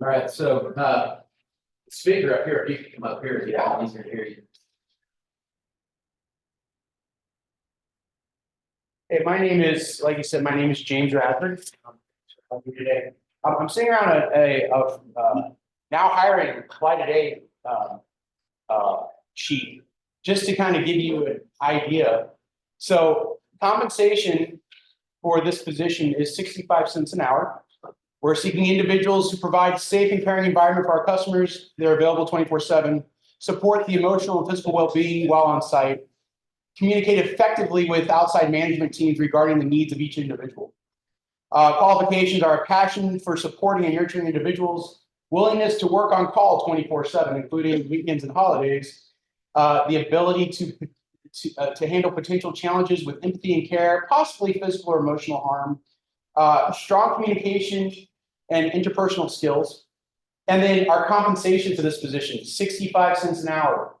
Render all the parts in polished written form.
All right, so speaker up here, if you can come up here, yeah, easier to hear you. Hey, my name is, like you said, my name is James Radford. Today, I'm sitting around now hiring quite a day sheet just to kind of give you an idea. So compensation for this position is 65 cents an hour. We're seeking individuals who provide a safe and caring environment for our customers. They're available 24/7, support the emotional and physical well-being while on site, communicate effectively with outside management teams regarding the needs of each individual. Qualifications are a passion for supporting and nurturing individuals, willingness to work on call 24/7, including weekends and holidays, the ability to handle potential challenges with empathy and care, possibly physical or emotional harm, strong communication and interpersonal skills. And then our compensation for this position, 65 cents an hour.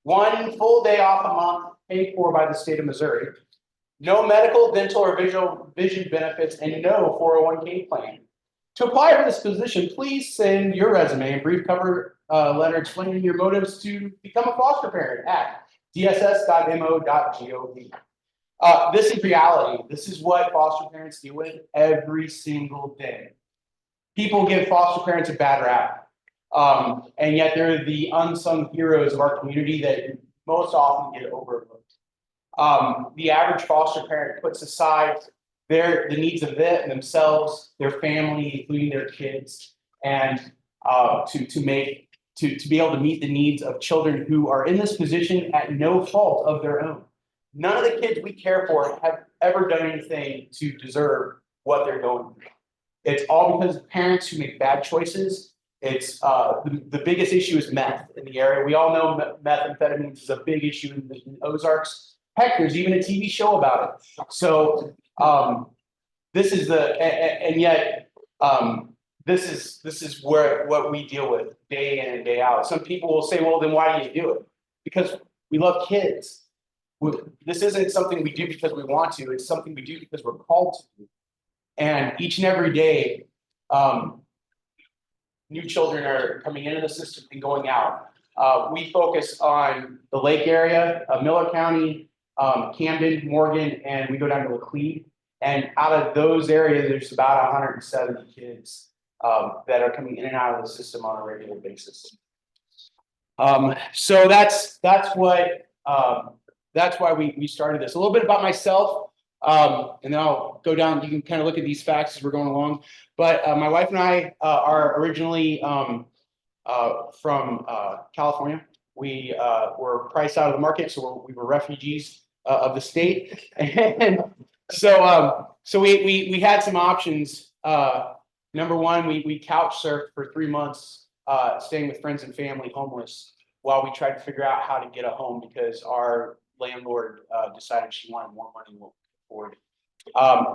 1 full day off a month paid for by the state of Missouri. No medical, dental, or vision benefits, and no 401k plan. To apply for this position, please send your resume and brief cover letter explaining your motives to become a foster parent at dss.mo.gov. This is reality. This is what foster parents deal with every single day. People give foster parents a bad rap, and yet they're the unsung heroes of our community that most often get overlooked. The average foster parent puts aside the needs of themselves, their family, including their kids, and to be able to meet the needs of children who are in this position at no fault of their own. None of the kids we care for have ever done anything to deserve what they're going through. It's all because of parents who make bad choices. It's the biggest issue is meth in the area. We all know methamphetamines is a big issue in the Ozarks. Heck, there's even a TV show about it. So this is this is what we deal with day in and day out. Some people will say, well, then why do you do it? Because we love kids. This isn't something we do because we want to. It's something we do because we're called to do. And each and every day, new children are coming into the system and going out. We focus on the Lake area, Miller County, Camden, Morgan, and we go down to Laclede. And out of those areas, there's about 170 kids that are coming in and out of the system on a regular basis. So that's why we started this. A little bit about myself. And then I'll go down. You can kind of look at these facts as we're going along. But my wife and I are originally from California. We were priced out of the market, so we were refugees of the state. And so we had some options. Number one, we couch surfed for 3 months, staying with friends and family, homeless, while we tried to figure out how to get a home because our landlord decided she wanted more money than what we could afford.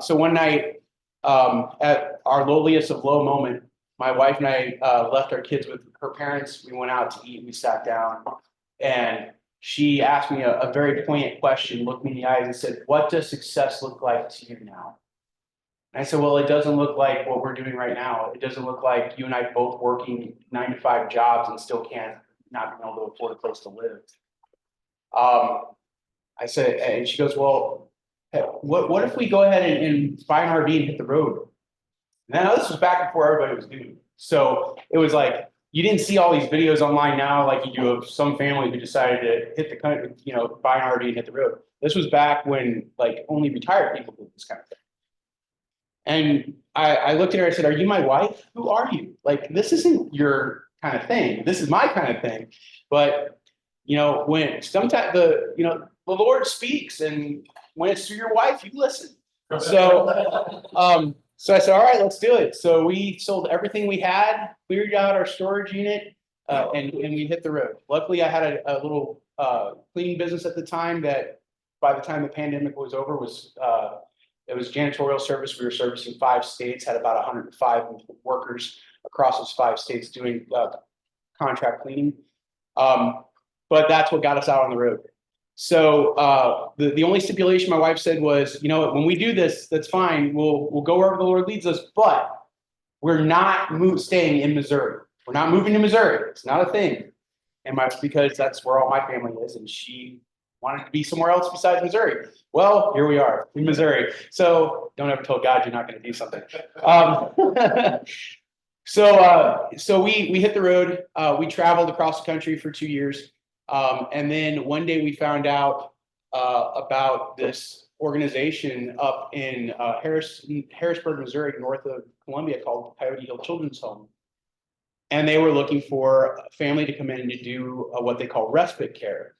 So one night, at our lowliest of low moment, my wife and I left our kids with her parents. We went out to eat. We sat down, and she asked me a very poignant question, looked me in the eyes, and said, "What does success look like to you now?" And I said, "Well, it doesn't look like what we're doing right now. It doesn't look like you and I both working 9-to-5 jobs and still not being able to afford a place to live." I said, and she goes, "Well, what if we go ahead and buy an RV and hit the road?" Now, this was back before everybody was doing it. So it was like, you didn't see all these videos online now like you do of some family who decided to hit the country, buy an RV and hit the road. This was back when like only retired people did this kind of thing. And I looked at her, I said, "Are you my wife? Who are you? Like, this isn't your kind of thing. This is my kind of thing." But, when sometimes the Lord speaks, and when it's through your wife, you listen. So I said, "All right, let's do it." So we sold everything we had, cleared out our storage unit, and we hit the road. Luckily, I had a little cleaning business at the time that by the time the pandemic was over it was janitorial service. We were servicing 5 states, had about 105 workers across those 5 states doing contract cleaning. But that's what got us out on the road. So the only stipulation my wife said was, when we do this, that's fine. We'll go wherever the Lord leads us, but we're not staying in Missouri. We're not moving to Missouri. It's not a thing. And because that's where all my family is, and she wanted to be somewhere else besides Missouri. Well, here we are in Missouri. So don't ever tell God you're not going to do something. So we hit the road. We traveled across the country for 2 years. And then one day we found out about this organization up in Harrisburg, Missouri, north of Columbia, called Coyote Hill Children's Home. And they were looking for a family to come in to do what they call respite care.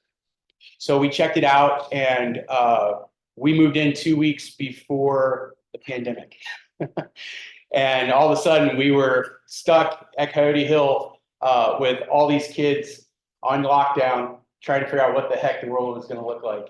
So we checked it out, and we moved in 2 weeks before the pandemic. And all of a sudden we were stuck at Coyote Hill with all these kids on lockdown, trying to figure out what the heck the world was going to look like.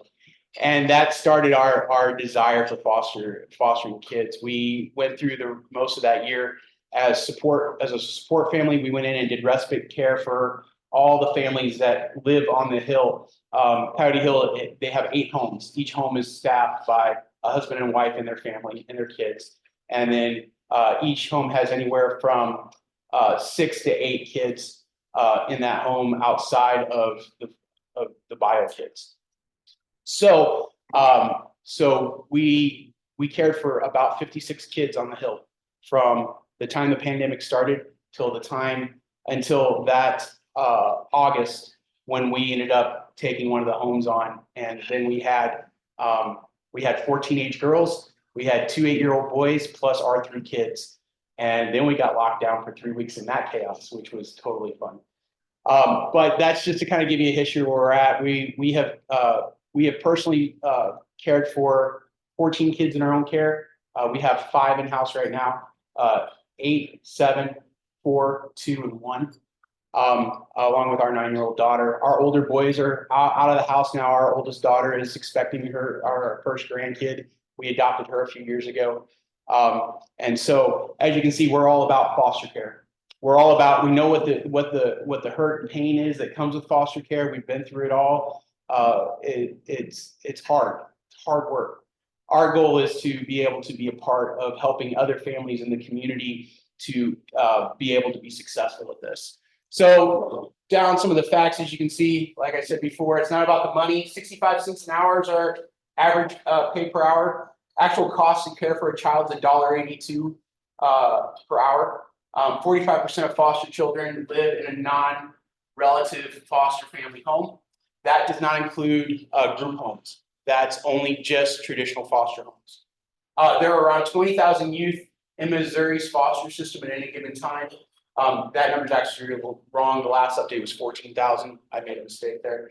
And that started our desire for fostering kids. We went through most of that year as a support family. We went in and did respite care for all the families that live on the hill. Coyote Hill, they have 8 homes. Each home is staffed by a husband and wife and their family and their kids. And then each home has anywhere from 6 to 8 kids in that home outside of the bio kids. So we cared for about 56 kids on the hill from the time the pandemic started until that August, when we ended up taking one of the homes on. And then we had 4 teenage girls, we had 2 8-year-old boys, plus our 3 kids. And then we got locked down for 3 weeks in that chaos, which was totally fun. But that's just to kind of give you a history of where we're at. We have personally cared for 14 kids in our own care. We have 5 in-house right now, 8, 7, 4, 2, and 1, along with our 9-year-old daughter. Our older boys are out of the house now. Our oldest daughter is expecting our first grandkid. We adopted her a few years ago. And so, as you can see, we're all about foster care. We know what the hurt and pain is that comes with foster care. We've been through it all. It's hard. It's hard work. Our goal is to be able to be a part of helping other families in the community to be able to be successful with this. So down some of the facts, as you can see, like I said before, it's not about the money. 65 cents an hour is our average pay per hour. Actual cost to care for a child is $1.82 per hour. 45% of foster children live in a non-relative foster family home. That does not include group homes. That's only just traditional foster homes. There are around 20,000 youth in Missouri's foster system at any given time. That number is actually wrong. The last update was 14,000. I made a mistake there.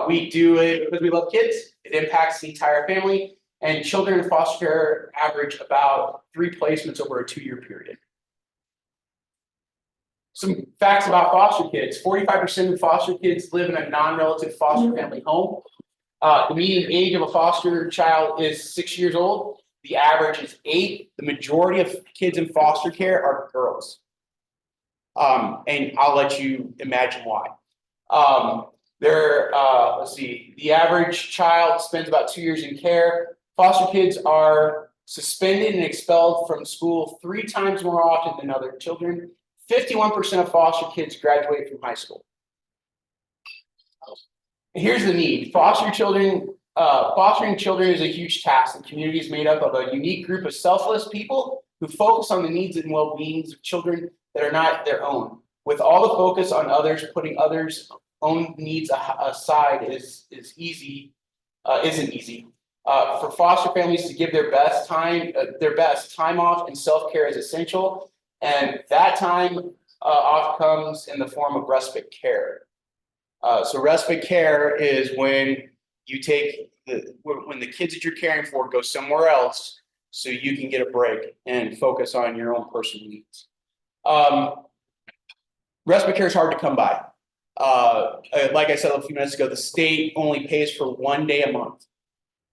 We do it because we love kids. It impacts the entire family. And children in foster care average about 3 placements over a 2-year period. Some facts about foster kids. 45% of foster kids live in a non-relative foster family home. The median age of a foster child is 6 years old. The average is 8. The majority of kids in foster care are girls. And I'll let you imagine why. Let's see, the average child spends about 2 years in care. Foster kids are suspended and expelled from school 3 times more often than other children. 51% of foster kids graduate from high school. Here's the need. Fostering children is a huge task. The community is made up of a unique group of selfless people who focus on the needs and well-being of children that are not their own. With all the focus on others, putting others' own needs aside isn't easy. For foster families to give their best time off and self-care is essential, and that time often comes in the form of respite care. So respite care is when you take when the kids that you're caring for go somewhere else so you can get a break and focus on your own personal needs. Respite care is hard to come by. Like I said a few minutes ago, the state only pays for 1 day a month.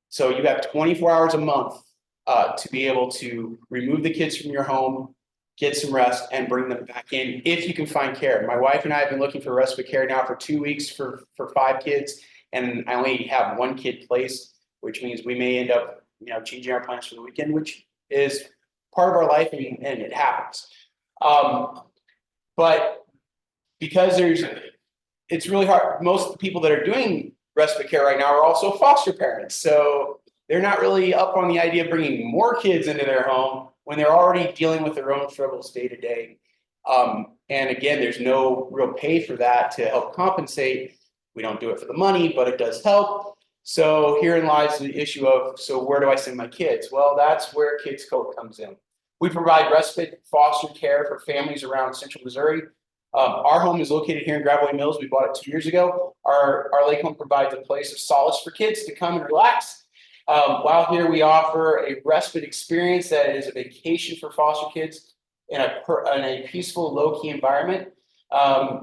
So you have 24 hours a month to be able to remove the kids from your home, get some rest, and bring them back in if you can find care. My wife and I have been looking for respite care now for 2 weeks for 5 kids, and I only have 1 kid placed, which means we may end up changing our plans for the weekend, which is part of our life, and it happens. But because it's really hard, most of the people that are doing respite care right now are also foster parents. So they're not really up on the idea of bringing more kids into their home when they're already dealing with their own struggles day to day. And again, there's no real pay for that to help compensate. We don't do it for the money, but it does help. So herein lies the issue of, so where do I send my kids? Well, that's where Kids Cove comes in. We provide respite foster care for families around central Missouri. Our home is located here in Gravelway Mills. We bought it 2 years ago. Our lake home provides a place of solace for kids to come and relax. While here we offer a respite experience that is a vacation for foster kids in a peaceful, low-key environment.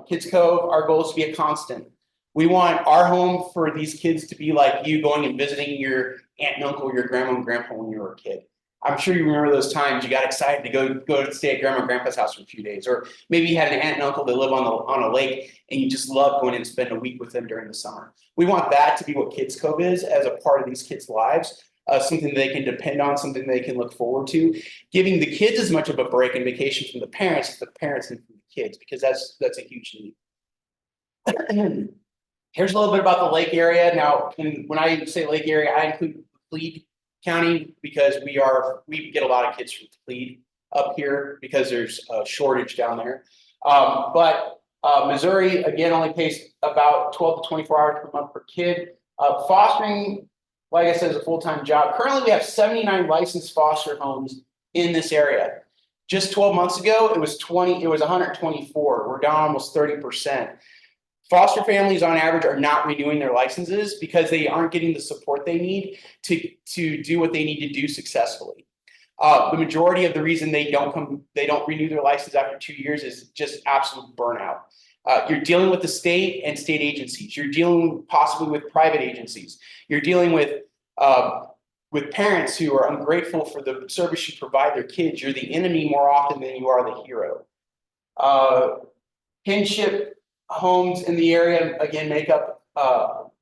Kids Cove, our goal is to be a constant. We want our home for these kids to be like you going and visiting your aunt and uncle, your grandma and grandpa when you were a kid. I'm sure you remember those times you got excited to go stay at grandma and grandpa's house for a few days, or maybe you had an aunt and uncle that live on a lake and you just love going and spend a week with them during the summer. We want that to be what Kids Cove is as a part of these kids' lives, something they can depend on, something they can look forward to, giving the kids as much of a break and vacation from the parents as the parents and from the kids, because that's a huge need. Here's a little bit about the lake area. Now, when I say lake area, I include Cleve County because we get a lot of kids from Cleve up here because there's a shortage down there. But Missouri, again, only pays about 12 to 24 hours per month per kid. Fostering, like I said, is a full-time job. Currently, we have 79 licensed foster homes in this area. Just 12 months ago, it was 124. We're down almost 30%. Foster families on average are not renewing their licenses because they aren't getting the support they need to do what they need to do successfully. The majority of the reason they don't renew their license after 2 years is just absolute burnout. You're dealing with the state and state agencies. You're dealing possibly with private agencies. You're dealing with parents who are ungrateful for the service you provide their kids. You're the enemy more often than you are the hero. Kinship homes in the area again make up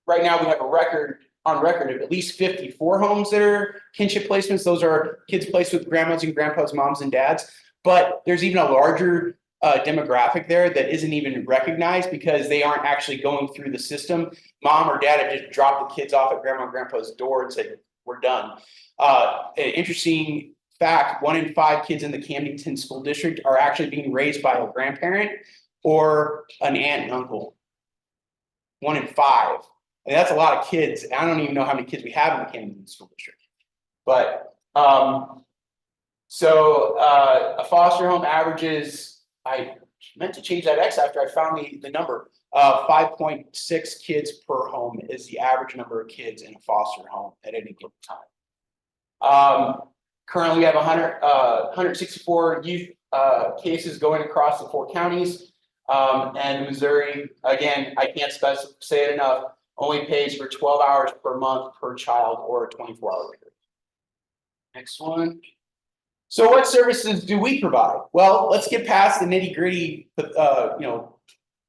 right now we have a record of at least 54 homes that are kinship placements. Those are kids placed with grandmas and grandpas, moms and dads, but there's even a larger demographic there that isn't even recognized because they aren't actually going through the system. Mom or dad have just dropped the kids off at grandma and grandpa's door and said we're done. An interesting fact, 1 in 5 kids in the Camdenton school district are actually being raised by a grandparent or an aunt and uncle. 1 in 5. And that's a lot of kids. I don't even know how many kids we have in the Camden School District. But a foster home averages, I meant to change that X after I found the number. 5.6 kids per home is the average number of kids in a foster home at any given time. Currently, we have 164 youth cases going across the 4 counties. And Missouri, again, I can't say it enough, only pays for 12 hours per month per child or a 24-hour period. Next one. So what services do we provide? Well, let's get past the nitty-gritty,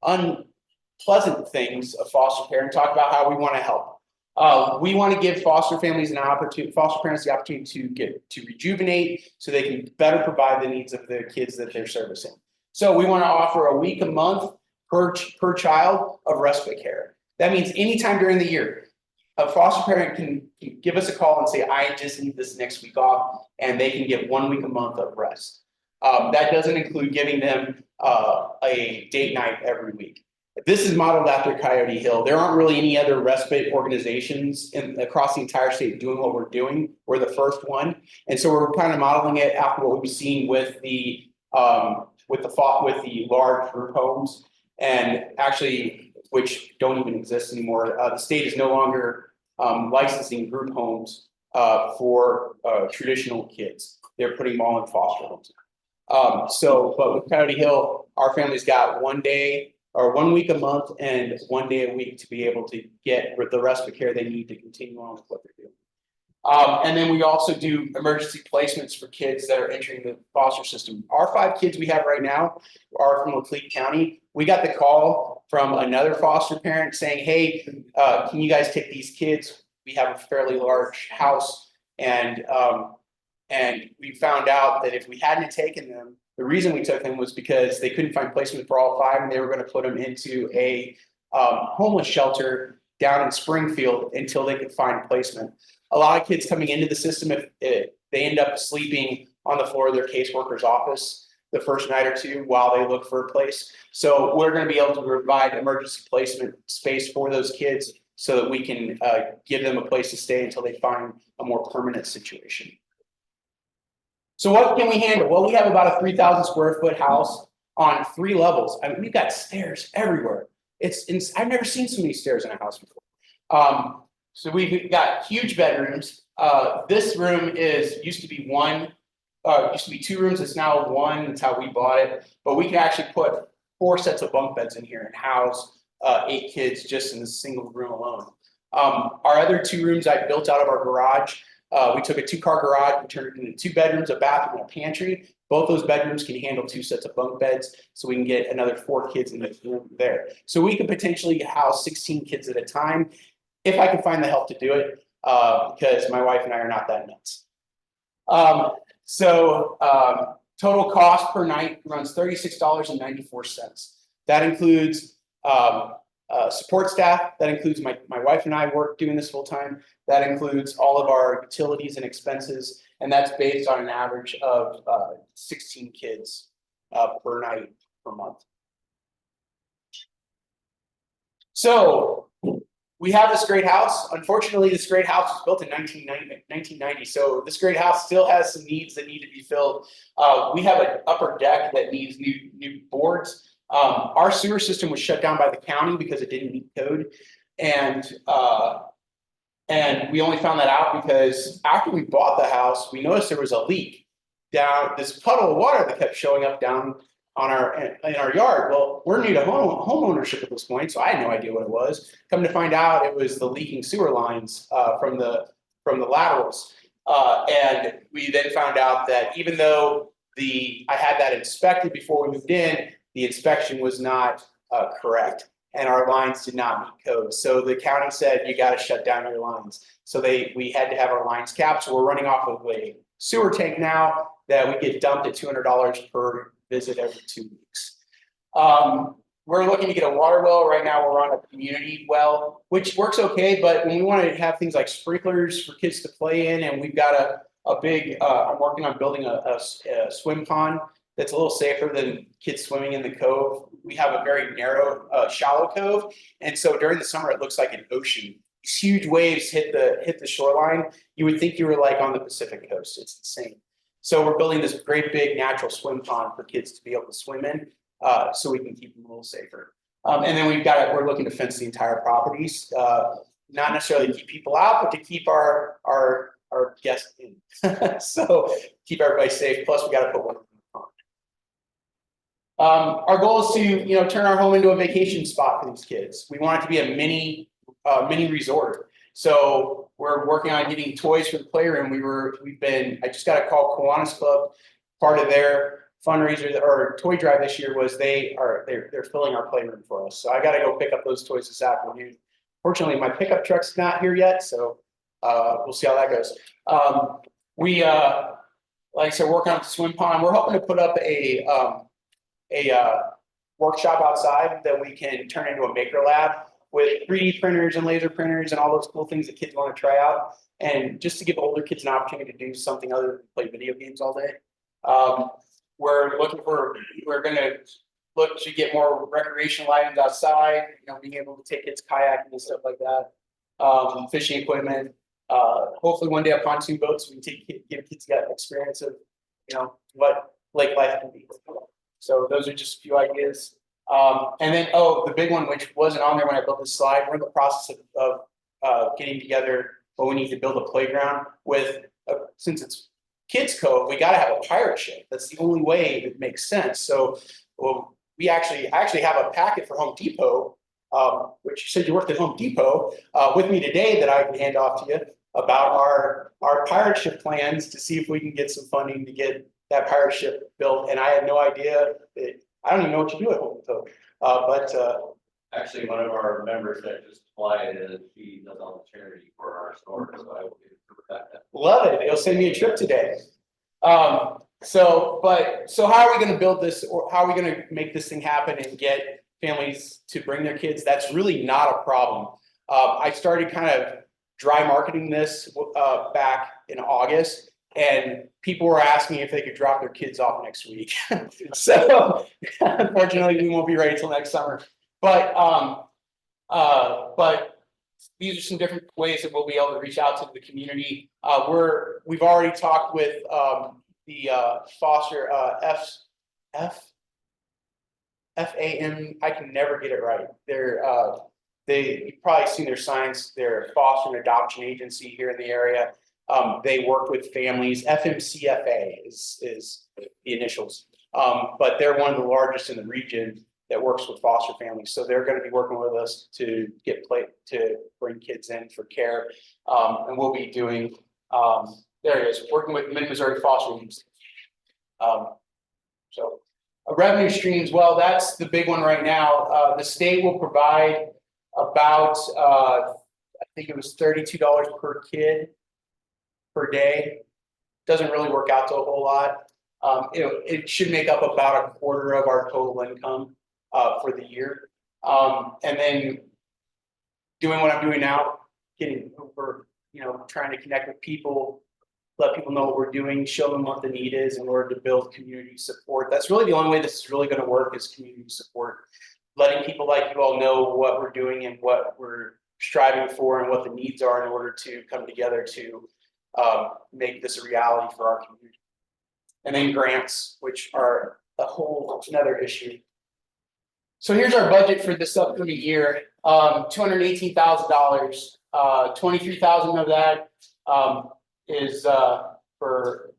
unpleasant things of foster care and talk about how we want to help. We want to give foster families foster parents the opportunity to rejuvenate so they can better provide the needs of the kids that they're servicing. So we want to offer a week a month per child of respite care. That means anytime during the year, a foster parent can give us a call and say, I just need this next week off, and they can get 1 week a month of rest. That doesn't include giving them a date night every week. This is modeled after Coyote Hill. There aren't really any other respite organizations across the entire state doing what we're doing. We're the first one. And so we're kind of modeling it after what we've seen with the large group homes, and actually, which don't even exist anymore. The state is no longer licensing group homes for traditional kids. They're putting them all in foster homes. But with Coyote Hill, our family's got 1 day or 1 week a month and 1 day a week to be able to get the respite care they need to continue on with what they're doing. And then we also do emergency placements for kids that are entering the foster system. Our 5 kids we have right now are from Cleve County. We got the call from another foster parent saying, hey, can you guys take these kids? We have a fairly large house and And we found out that if we hadn't taken them, the reason we took them was because they couldn't find placement for all 5, and they were going to put them into a homeless shelter down in Springfield until they could find placement. A lot of kids coming into the system, if they end up sleeping on the floor of their caseworker's office the first night or 2 while they look for a place. So we're going to be able to provide emergency placement space for those kids so that we can give them a place to stay until they find a more permanent situation. So what can we handle? Well, we have about a 3,000 square foot house on 3 levels. I mean, we've got stairs everywhere. I've never seen so many stairs in a house before. So we've got huge bedrooms. This room used to be 2 rooms. It's now 1. That's how we bought it. But we can actually put 4 sets of bunk beds in here and house 8 kids just in this single room alone. Our other 2 rooms I built out of our garage. We took a 2-car garage, we turned it into 2 bedrooms, a bathroom, and a pantry. Both those bedrooms can handle 2 sets of bunk beds, so we can get another 4 kids in this room there. So we could potentially house 16 kids at a time if I could find the help to do it, because my wife and I are not that nuts. Total cost per night runs $36.94. That includes support staff. That includes my wife and I work doing this full time. That includes all of our utilities and expenses, and that's based on an average of 16 kids per night per month. So we have this great house. Unfortunately, this great house was built in 1990. So this great house still has some needs that need to be filled. We have an upper deck that needs new boards. Our sewer system was shut down by the county because it didn't meet code. And we only found that out because after we bought the house, we noticed there was a leak down this puddle of water that kept showing up down on in our yard. Well, we're new to home ownership at this point, so I had no idea what it was. Come to find out, it was the leaking sewer lines from the laterals. And we then found out that even though I had that inspected before we moved in, the inspection was not correct, and our lines did not meet code. So the county said, you got to shut down your lines. So we had to have our lines capped. So we're running off of a sewer tank now that we get dumped at $200 per visit every 2 weeks. We're looking to get a water well. Right now we're on a community well, which works okay, but when we want to have things like sprinklers for kids to play in, and we've got a big, I'm working on building a swim pond that's a little safer than kids swimming in the cove. We have a very narrow, shallow cove, and so during the summer it looks like an ocean. These huge waves hit the shoreline. You would think you were like on the Pacific coast. It's insane. So we're building this great big natural swim pond for kids to be able to swim in, so we can keep them a little safer. And then we're looking to fence the entire properties, not necessarily to keep people out, but to keep our guests in. So keep everybody safe. Plus, we got to put one in the pond. Our goal is to turn our home into a vacation spot for these kids. We want it to be a mini resort. So we're working on getting toys for the playroom. I just got a call. Kiwanis Club, part of their fundraiser or toy drive this year was they're filling our playroom for us. So I got to go pick up those toys this afternoon. Fortunately, my pickup truck's not here yet, so we'll see how that goes. Like I said, working on the swim pond. We're hoping to put up a workshop outside that we can turn into a maker lab with 3D printers and laser printers and all those cool things that kids want to try out, and just to give older kids an opportunity to do something other than play video games all day. We're going to look to get more recreational items outside, being able to take kids kayaking and stuff like that, fishing equipment, hopefully one day a pontoon boat so we can give kids that experience of, what lake life can be. So those are just a few ideas. And then, the big one, which wasn't on there when I built this slide, we're in the process of getting together, but we need to build a playground since it's Kids Cove, we got to have a pirate ship. That's the only way it makes sense. So I actually have a packet for Home Depot, which you said you worked at Home Depot, with me today that I can hand off to you about our pirate ship plans to see if we can get some funding to get that pirate ship built. And I had no idea. I don't even know what you do at Home Depot. Actually, one of our members that just applied, she does all the charity for our store, so I will be that. Love it. He'll send me a trip today. So how are we gonna build this, or how are we gonna make this thing happen and get families to bring their kids? That's really not a problem. I started kind of dry marketing this, back in August, and people were asking if they could drop their kids off next week. So unfortunately, we won't be ready till next summer, but these are some different ways that we'll be able to reach out to the community. We've already talked with the foster FAM. I can never get it right. You've probably seen their signs. They're a foster and adoption agency here in the area. They work with families. FMCFA is the initials, but they're one of the largest in the region that works with foster families. So they're going to be working with us to bring kids in for care. And we'll be doing, there it is, working with Mid-Missouri Foster Agency. So revenue streams, well, that's the big one right now. The state will provide about, I think it was $32 per kid per day. Doesn't really work out to a whole lot. It should make up about a quarter of our total income for the year. And then doing what I'm doing now, getting over, trying to connect with people, let people know what we're doing, show them what the need is in order to build community support. That's really the only way this is really going to work, is community support. Letting people like you all know what we're doing and what we're striving for and what the needs are in order to come together to make this a reality for our community. And then grants, which are a whole another issue. So here's our budget for this upcoming year. $218,000. $23,000 of that is for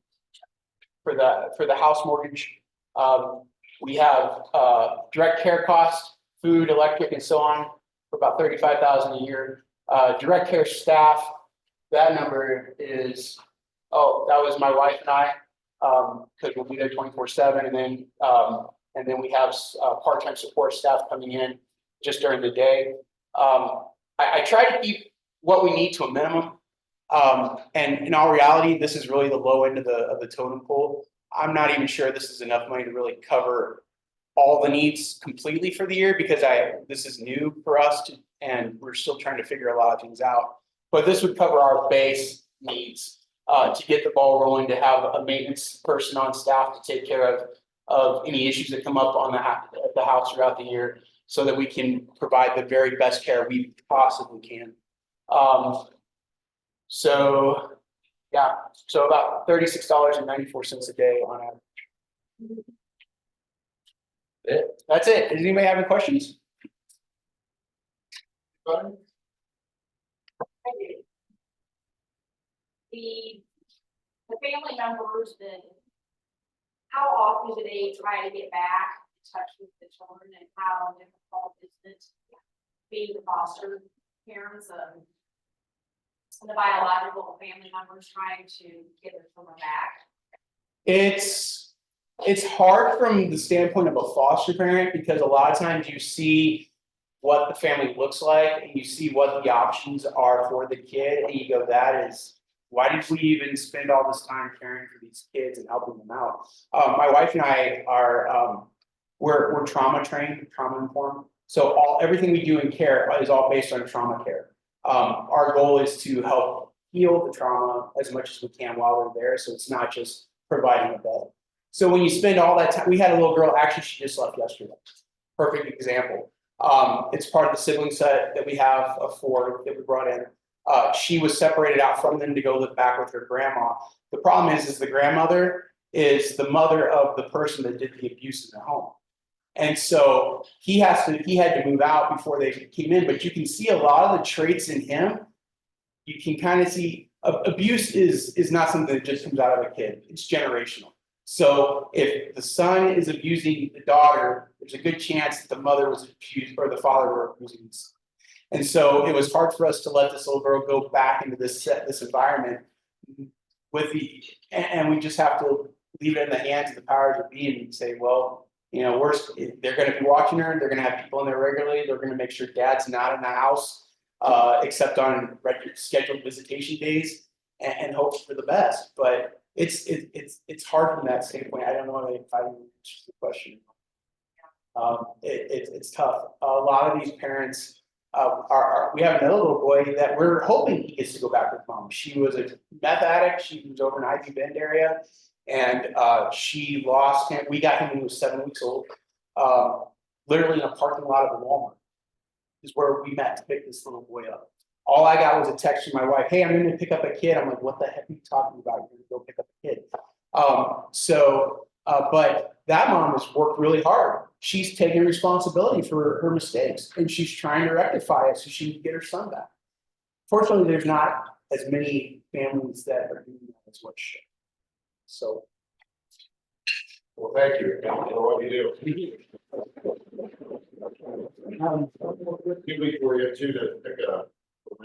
the house mortgage. We have direct care costs, food, electric, and so on, for about $35,000 a year. Direct care staff, that number is, that was my wife and I, because we'll be there 24/7, and then we have part-time support staff coming in just during the day. I try to keep what we need to a minimum. And in all reality, this is really the low end of the totem pole. I'm not even sure this is enough money to really cover all the needs completely for the year, because this is new for us and we're still trying to figure a lot of things out. But this would cover our base needs to get the ball rolling, to have a maintenance person on staff to take care of any issues that come up on the house throughout the year, so that we can provide the very best care we possibly can. So yeah, so about $36.94 a day on average. That's it. Does anybody have any questions? The family members, how often do they try to get back in touch with the children, and how difficult is it being the foster parents and the biological family members trying to get their children back? It's hard from the standpoint of a foster parent, because a lot of times you see what the family looks like and you see what the options are for the kid, and you go, why did we even spend all this time caring for these kids and helping them out? My wife and I are we're trauma trained, trauma informed. So everything we do in care is all based on trauma care. Our goal is to help heal the trauma as much as we can while we're there. So it's not just providing a bed. So when you spend all that time, we had a little girl, actually she just left yesterday. Perfect example. It's part of the sibling set that we have of 4 that we brought in. She was separated out from them to go live back with her grandma. The problem is the grandmother is the mother of the person that did the abuse in the home. And so he had to move out before they came in, but you can see a lot of the traits in him. You can kind of see abuse is not something that just comes out of a kid. It's generational. So if the son is abusing the daughter, there's a good chance that the mother was abused or the father were abusing the son. And so it was hard for us to let this little girl go back into this environment and we just have to leave it in the hands of the powers that be and say, well, they're going to be watching her. They're going to have people in there regularly. They're going to make sure dad's not in the house, except on regular scheduled visitation days, and hope for the best. But it's hard from that standpoint. I don't know if I answered the question. It's tough. A lot of these parents we have another little boy that we're hoping he gets to go back with mom. She was a meth addict. She was over in Ivy Bend area, and she lost him. We got him when he was 7 weeks old. Literally in a parking lot of a Walmart is where we met to pick this little boy up. All I got was a text from my wife, "Hey, I'm going to pick up a kid." I'm like, "What the heck are you talking about? You're going to go pick up a kid." But that mom has worked really hard. She's taking responsibility for her mistakes, and she's trying to rectify it so she can get her son back. Fortunately, there's not as many families that are doing that as what should. So. Well, thank you for what you do. Too weak for you too to pick a